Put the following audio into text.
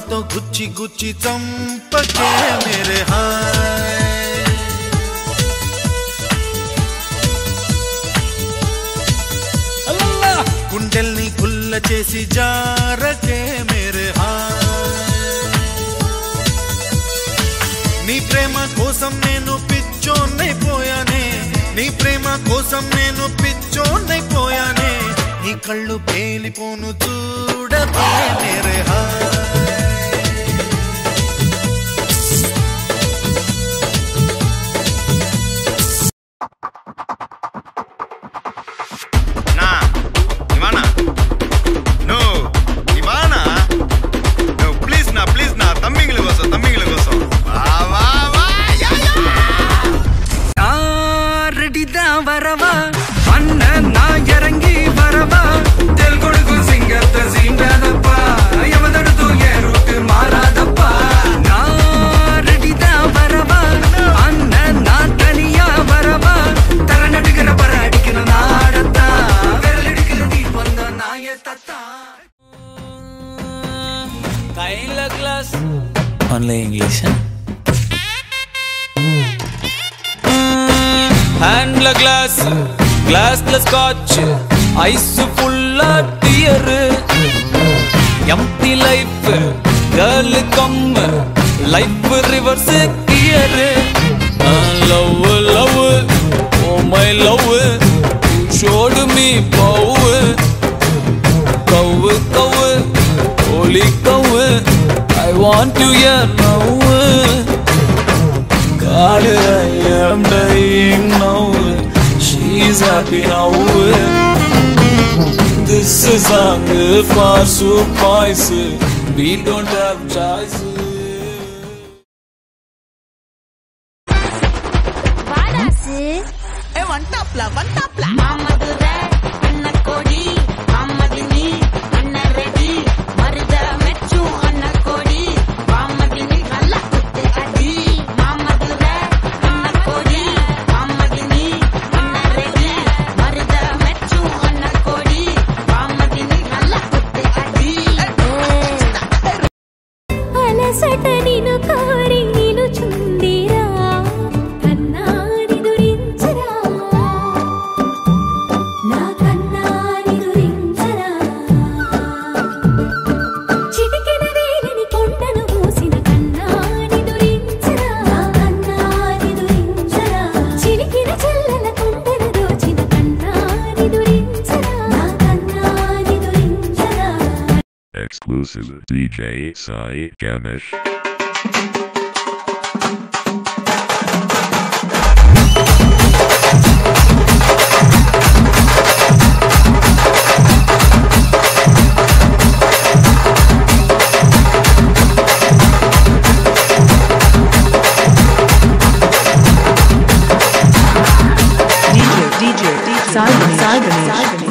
तो Gucci Gucci चंपके मेरे हाय गुंडेल्नी गुल्ल చేసి జారకే मेरे हाय నీ ప్రేమ కోసం నేను పిచ్చోన్నైపోయానే నీ ప్రేమ కోసం నేను పిచ్చోన్నైపోయానే నీ కళ్ళు పేలిపోను చూడకే मेरे हाय Only English, huh? Hand la glass, glass la scotch, ice full of beer. Empty life, girl come, life reverse gear. Love, love, oh my love, you showed me power. Cow, cow, holy cow, I want you here now. God, I am dying now. She's happy now. This is a for surprise. We don't have choice. Hey, one tapla. Mama do that, Anna Kodi, Mama Dini, Anna Reddy, Marida Mechu, Anna Kodi, Mama Dini, Kalla Kutte Adi, Mama do that, Anna Kodi, Mama Dini, Anna Reddy, Marida Mechu, Anna Kodi, Mama Dini, Kalla Kutte Adi. Alasata ninu kori ninu chundira. Exclusive DJ Sai Ganesh. DJ Sai Ganesh.